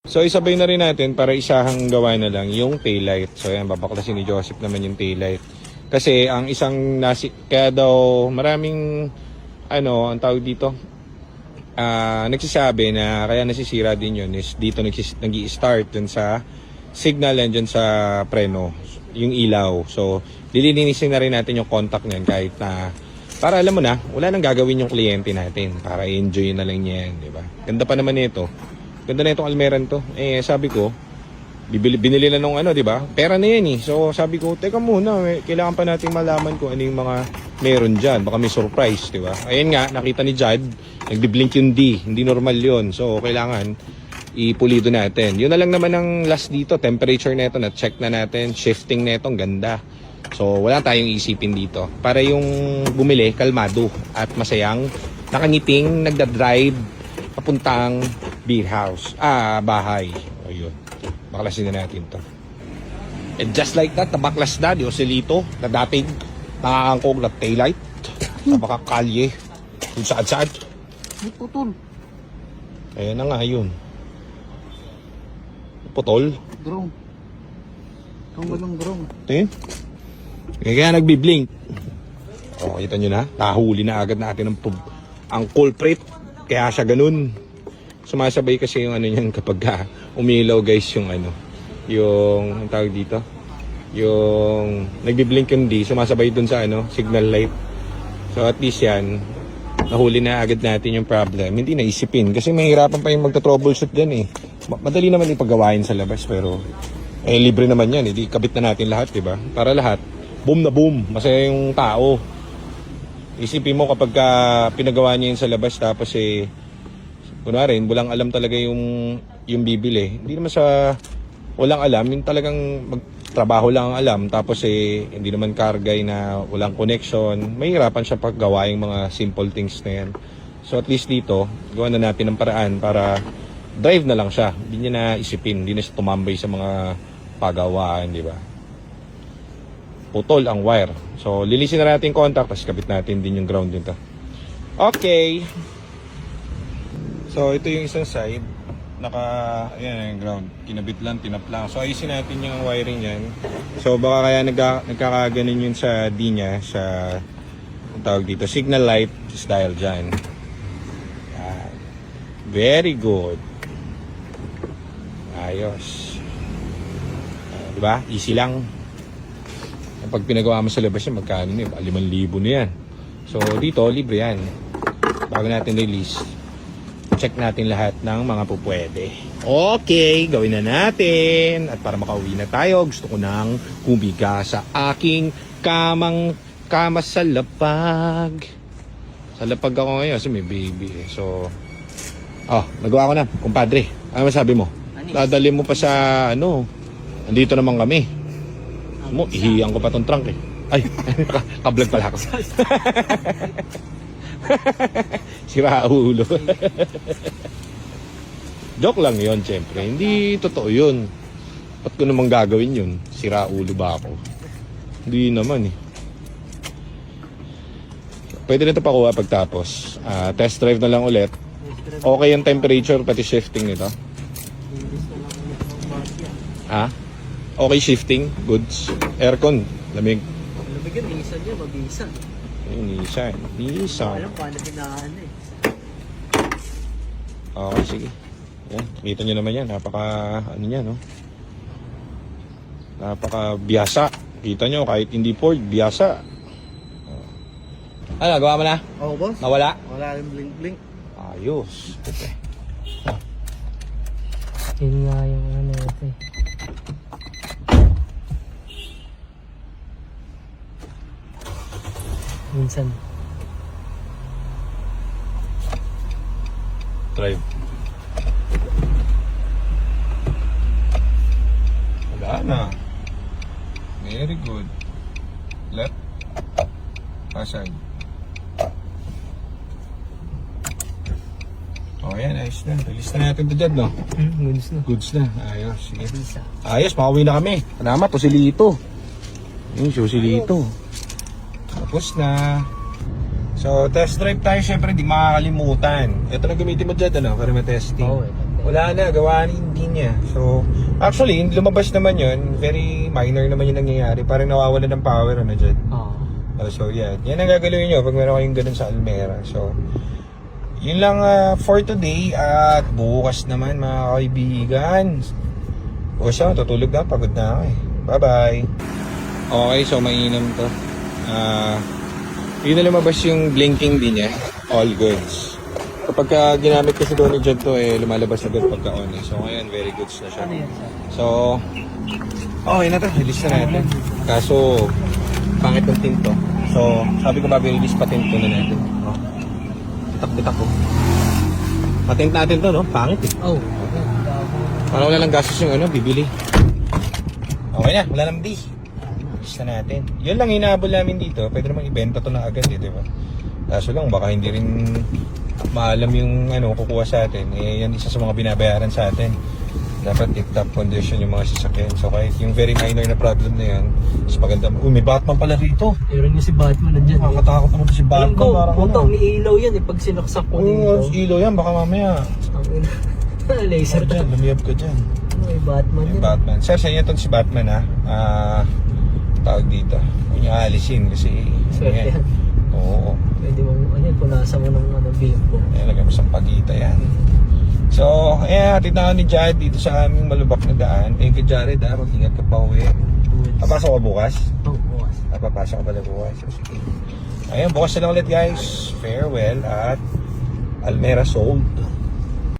So isabay na rin natin para isahang gawa na lang yung taillight. So ayan, babaklasin ni Joseph naman yung taillight. Kasi ang isang kaya daw maraming ang tawag dito, nagsasabi na kaya nasisira din yun is dito nag-i-start dun sa signal and dun sa preno, yung ilaw. So lilinisin na rin natin yung contact niyan kahit na para alam mo na, wala nang gagawin yung kliyente natin para enjoy na lang niya yan, di ba? Ganda pa naman nito. Ganda na itong almeran to. Sabi ko, binili na nung di ba? Pera na yan eh. So sabi ko, teka muna, kailangan pa nating malaman kung ano yung mga meron dyan. Baka may surprise, di ba? Ayun nga, nakita ni Jad, nagdi-blink yung D. Hindi normal yun. So kailangan ipulido natin. Yun na lang naman ang last dito. Temperature na ito, na-check na natin. Shifting na ito, ang ganda. So wala tayong isipin dito. Para yung bumili, kalmado at masayang, nakangiting, nagda-drive papuntang beer house. Bahay. O yun. Baklasin na natin to. And just like that, nabaklas na, di Joselito, na dating nakakangkong na taillight sa makakalye kung saan-saan. Putol. Ayan na nga yun. Putol. Drone. Tunggal ng drone. Tingin. Kaya nagbiblink. O, kita nyo na. Nahuli na agad natin ang culprit. Kaya siya ganun. Sumasabay kasi yung niyan kapag umilaw guys yung yung tawag dito, yung nagbi-blink yung D, sumasabay dun sa signal light. So at least yan, nahuli na agad natin yung problem. Hindi naisipin kasi mahirapan pa yung magta-troubleshoot dyan eh. Madali naman ipagawain sa labas pero libre naman yan, hindi kabit na natin lahat, diba? Para lahat, boom na boom, masaya yung tao. Isipin mo kapag pinagawa niya yun sa labas tapos kunwari, walang alam talaga yung bibili. Hindi naman sa walang alam, yung talagang magtrabaho lang ang alam tapos hindi naman kargay na walang connection. Mahirapan siya paggawa yung mga simple things na yan. So at least dito, gawa na natin ng paraan para drive na lang siya. Hindi niya na isipin, hindi na siya tumambay sa mga pagawaan, di ba? Putol ang wire. So, lilisin na natin yung contact, tapos kabit natin din yung ground dito. Okay. So, ito yung isang side. Ayan yung ground. Kinabit lang, tinap lang. So, ayusin natin yung wiring yan. So, baka kaya nagkakaganon yun sa D niya, sa, ang tawag dito, signal light, is dahil dyan. Very good. Ayos. Diba? Easy lang. Pag pinagawa mo sa labas yan, magkano yun? 5,000 na yan. So, dito, libre yan. Bago natin release, check natin lahat ng mga pupwede. Okay, gawin na natin. At para makauwi na tayo, gusto ko nang humiga sa aking kama sa lapag. Sa lapag ako ngayon kasi may baby eh. So, nagawa ko na, kumpadre. Ano masabi mo? Dadali mo pa sa andito naman kami. Ihiyang ko pa tong trunk eh. Ay, kablog pala ako. Sira ulo. Joke lang yon, syempre. Hindi totoo yun. Ba't ko namang gagawin yun? Sira ulo ba ako? Hindi naman eh. Pwede na ito pakuha pagtapos. Test drive na lang ulit. Okay yung temperature pati shifting nito. Okay shifting, goods. Aircon, lamig. Lamig yun, Nissan yun, mabisa. Nissan. Alam paano pinahan eh. Okay, sige. Yan, kita nyo naman yan. Napaka biyasa. Kita nyo, kahit hindi Ford, biyasa. Gawa mo na? Oo, boss. Nawala? Wala rin blink-blink. Ayos. Okay. Yun nga yung ito eh. Minsan. Drive. Wala na. Very good. Left. Side. Ayan, ayos na. Release na natin ito dyan, no? Goods na. Goods na. Ayos, sige. Ayos, makauwi na kami. Salamat, Joselito. Joselito. Tapos na. So, test drive tayo. Siyempre, hindi makakalimutan. Ito na gamitin mo dyan, para matesting. Oo, Wala na, gawa hindi niya. So, actually, lumabas naman yun. Very minor naman yung nangyayari. Parang nawawala ng power, ano dyan. Oo. So, yan. Yan ang gagalawin nyo pag meron kayong ganun sa Almera. So, yun lang for today. At bukas naman, mga kaibigan. Bukas ako, tutulog na. Pagod na ako eh. Bye-bye. Okay, so mainam to. Yun na lumabas yung blinking din niya. All goods. Kapag ginamit kasi doon ni John to, lumalabas agad pagka-on eh. So ngayon, very goods na siya. Ano yan, sir? So, okay na to. Release na natin. Kaso, pangit ng tinto. So, sabi ko release pa tinto na natin. Oh. Bitak-bitak ko. Patent natin to, no? Pangit eh. Oh. Parang wala lang gastos yung bibili. Okay na, wala nang di. Release na natin. Yun lang hinahabol namin dito. Pwede naman ibenta to na agad eh, di ba? Kaso lang, baka hindi rin maalam yung kukuha sa atin. Yan isa sa mga binabayaran sa atin. Dapat tip-top condition yung mga sasakyan. So kahit yung very minor na problem na yan, mas maganda. May Batman pala rito. Meron yung si Batman nandyan. Nakakatakot naman to si Batman. Parang puto, may ilaw yan eh. Pag sinaksak ko din Oo, ilaw yan. Baka mamaya. Laser Dyan, lumiyab ka dyan. May Batman May yan. Batman. Sir, sa inyo itong si Batman ha. Tawag dito. Huwag niyo aalisin kasi... Swerte yan. Oo. Pwede mo, punasan mo ng bimbo. Lagyan mo sa pagita yan. So, hatid na ako ni Jared dito sa aming malubak na daan. Thank you, Jared ha. Mag-ingat ka pa uwi. Papasok ka bukas? Oh, bukas. Papasok ka pala bukas. Sige. Ayan, bukas na lang ulit guys. Farewell at Almera sold.